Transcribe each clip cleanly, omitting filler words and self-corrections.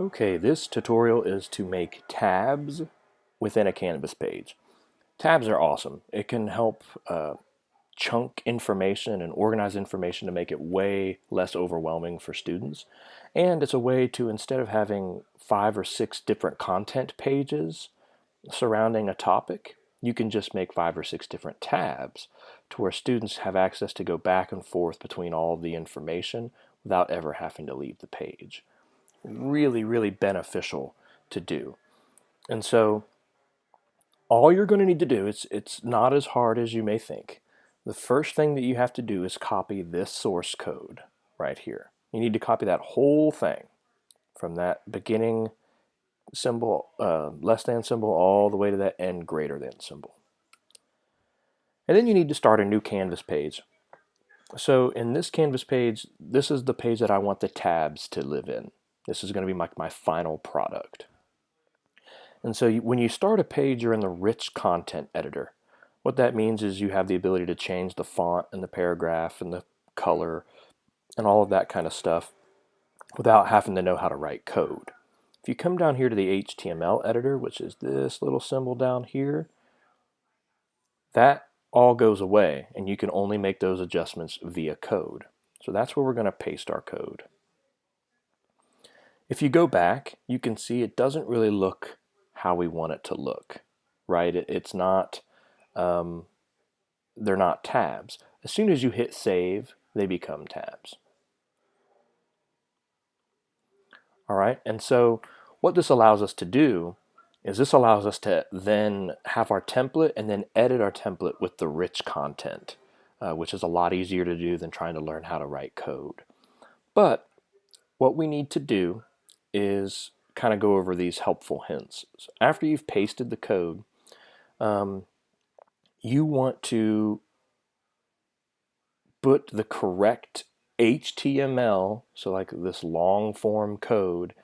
Okay, this tutorial is to make tabs within a Canvas page. Tabs are awesome. It can help chunk information and organize information to make it way less overwhelming for students. And it's a way to, instead of having 5 or 6 different content pages surrounding a topic, you can just make 5 or 6 different tabs to where students have access to go back and forth between all of the information without ever having to leave the page. Really, really beneficial to do. And so all you're going to need to do, it's not as hard as you may think. The first thing that you have to do is copy this source code right here. You need to copy that whole thing from that beginning symbol, less than symbol, all the way to that end greater than symbol. And then you need to start a new Canvas page. So in this Canvas page, this is the page that I want the tabs to live in. This is going to be my final product. And so when you start a page, you're in the rich content editor. What that means is you have the ability to change the font and the paragraph and the color and all of that kind of stuff without having to know how to write code. If you come down here to the HTML editor, which is this little symbol down here, that all goes away and you can only make those adjustments via code. So that's where we're going to paste our code. If you go back, you can see it doesn't really look how we want it to look, right? It's not, they're not tabs. As soon as you hit save, they become tabs. All right, and so what this allows us to do is this allows us to then have our template and then edit our template with the rich content, which is a lot easier to do than trying to learn how to write code. But what we need to do is kind of go over these helpful hints. So after you've pasted the code, you want to put the correct HTML, so like this long form code,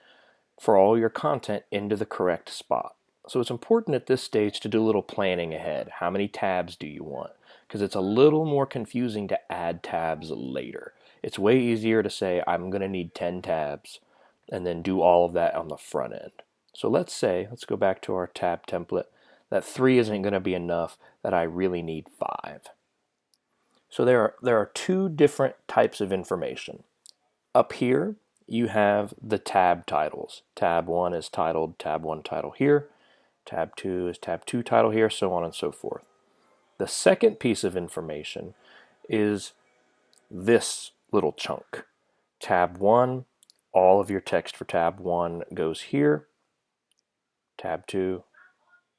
for all your content into the correct spot. So it's important at this stage to do a little planning ahead. How many tabs do you want? Because it's a little more confusing to add tabs later. It's way easier to say, I'm going to need 10 tabs, and then do all of that on the front end. So let's go back to our tab template, that 3 isn't going to be enough, that I really need 5. So there are 2 different types of information. Up here, you have the tab titles. Tab 1 is titled tab 1 title here. Tab 2 is tab 2 title here, so on and so forth. The second piece of information is this little chunk. Tab 1, all of your text for tab 1 goes here. Tab 2,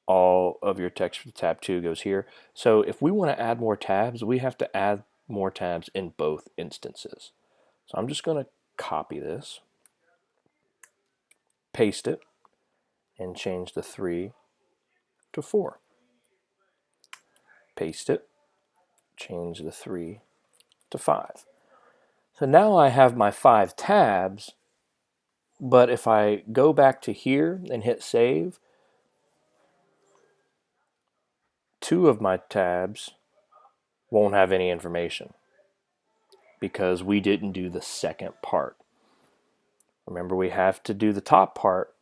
all of your text for tab 2 goes here. So if we want to add more tabs, we have to add more tabs in both instances. So I'm just going to copy this, paste it, and change the 3 to 4. Paste it, change the 3 to 5. So now I have my 5 tabs, but if I go back to here and hit save, 2 of my tabs won't have any information because we didn't do the second part. Remember, we have to do the top part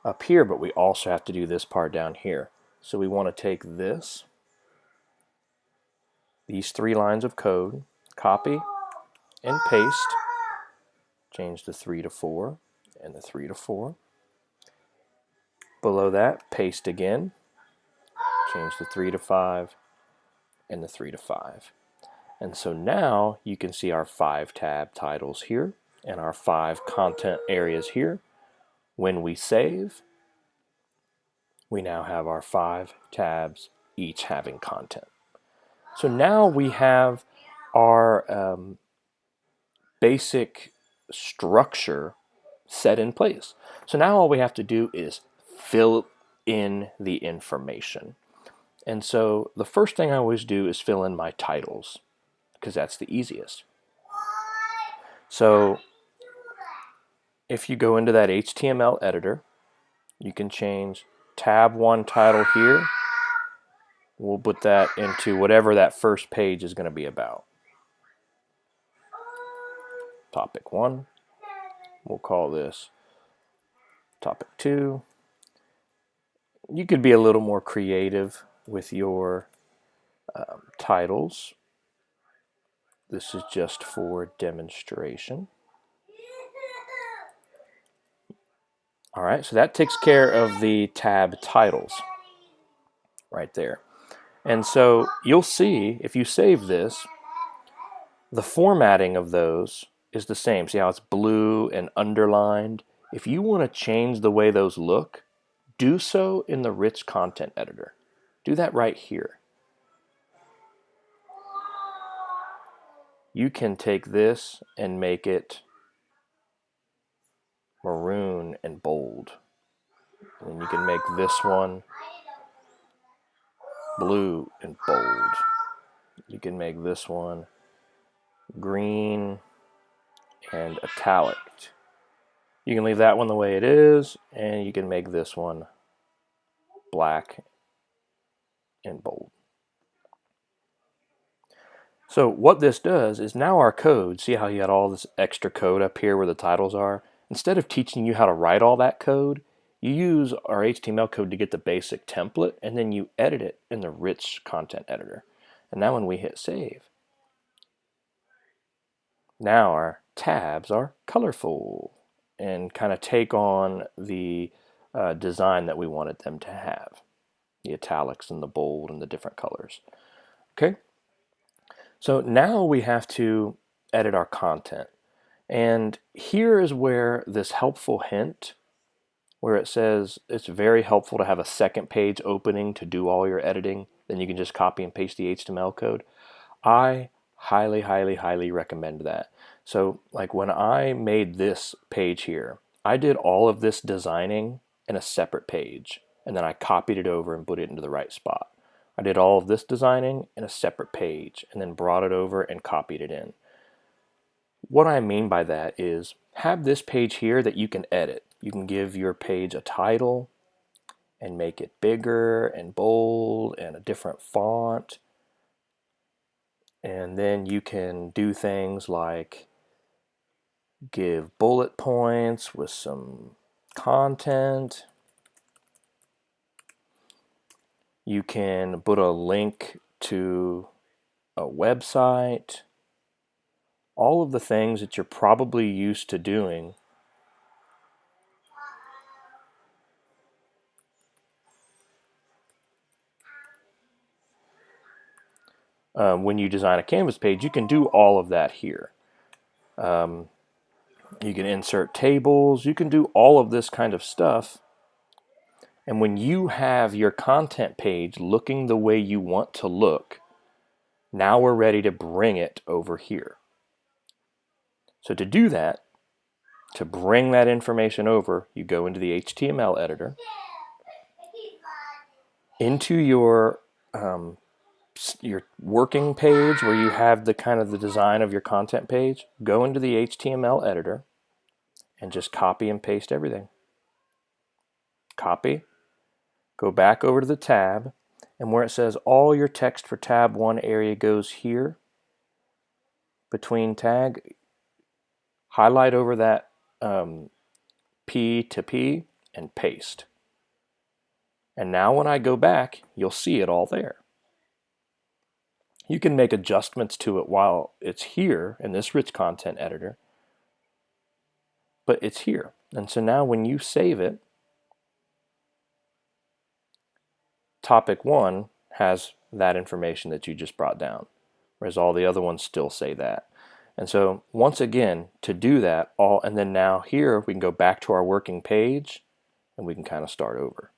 up here, but we also have to do this part down here. So we want to take these 3 lines of code, copy and paste, change the 3 to 4 and the 3 to 4. Below that, paste again, change the 3 to 5 and the 3 to 5. And so now you can see our 5 tab titles here and our 5 content areas here. When we save, we now have our 5 tabs, each having content. So now we have our basic structure set in place. So now all we have to do is fill in the information. And so the first thing I always do is fill in my titles, because that's the easiest. So if you go into that HTML editor, you can change tab 1 title here. We'll put that into whatever that first page is going to be about. Topic 1. We'll call this topic 2. You could be a little more creative with your titles. This is just for demonstration. All right, so that takes care of the tab titles right there. And so you'll see, if you save this, the formatting of those is the same. See how it's blue and underlined? If you want to change the way those look, do so in the Rich Content Editor. Do that right here. You can take this and make it maroon and bold. And you can make this one blue and bold. You can make this one green and italic. You can leave that one the way it is, and you can make this one black and bold. So what this does is now our code, see how you had all this extra code up here where the titles are? Instead of teaching you how to write all that code, you use our HTML code to get the basic template, and then you edit it in the Rich Content Editor. And now when we hit save, now our tabs are colorful and kind of take on the design that we wanted them to have. The italics and the bold and the different colors. Okay, so now we have to edit our content. And here is where this helpful hint, where it says it's very helpful to have a second page opening to do all your editing, then you can just copy and paste the HTML code. I highly, highly, highly recommend that. So like when I made this page here, I did all of this designing in a separate page, and then I copied it over and put it into the right spot. I did all of this designing in a separate page and then brought it over and copied it in. What I mean by that is have this page here that you can edit. You can give your page a title and make it bigger and bold and a different font. And then you can do things like give bullet points with some content. You can put a link to a website. All of the things that you're probably used to doing when you design a Canvas page, you can do all of that here. You can insert tables, you can do all of this kind of stuff. And when you have your content page looking the way you want to look, now we're ready to bring it over here. So to do that, to bring that information over, you go into the HTML editor, into your working page where you have the kind of the design of your content page, go into the HTML editor and just copy and paste everything. Copy, go back over to the tab, and where it says all your text for tab 1 area goes here, between tag, highlight over that P to P and paste. And now when I go back, you'll see it all there. You can make adjustments to it while it's here in this Rich Content Editor, but it's here. And so now when you save it, topic 1 has that information that you just brought down, whereas all the other ones still say that. And so once again, to do that, and then now here we can go back to our working page and we can kind of start over.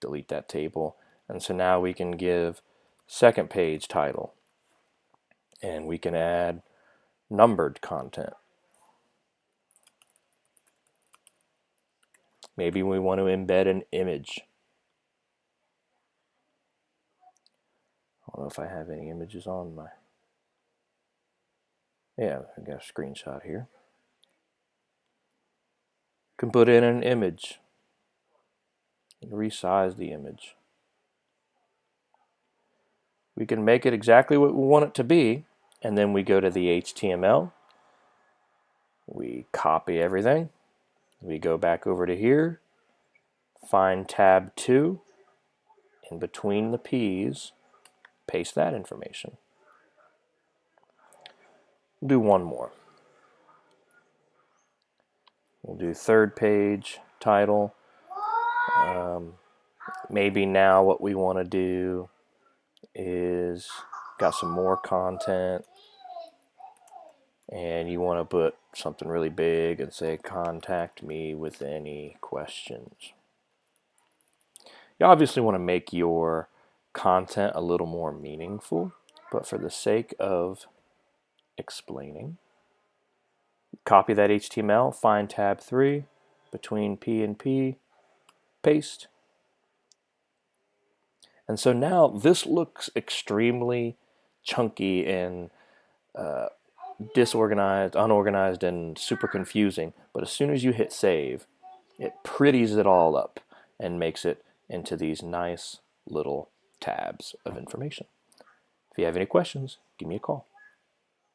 Delete that table. And so now we can give second page title, and we can add numbered content. Maybe we want to embed an image. I don't know if I have any images on my... Yeah, I got a screenshot here. Can put in an image and resize the image. We can make it exactly what we want it to be, and then we go to the HTML. We copy everything. We go back over to here, find tab 2, in between the P's, paste that information. We'll do one more. We'll do third page title. Maybe now what we want to do is got some more content and you want to put something really big and say contact me with any questions. You obviously want to make your content a little more meaningful, but for the sake of explaining, copy that HTML, find tab 3, between P and P, paste. And so now this looks extremely chunky and disorganized, unorganized, and super confusing. But as soon as you hit save, it pretties it all up and makes it into these nice little tabs of information. If you have any questions, give me a call.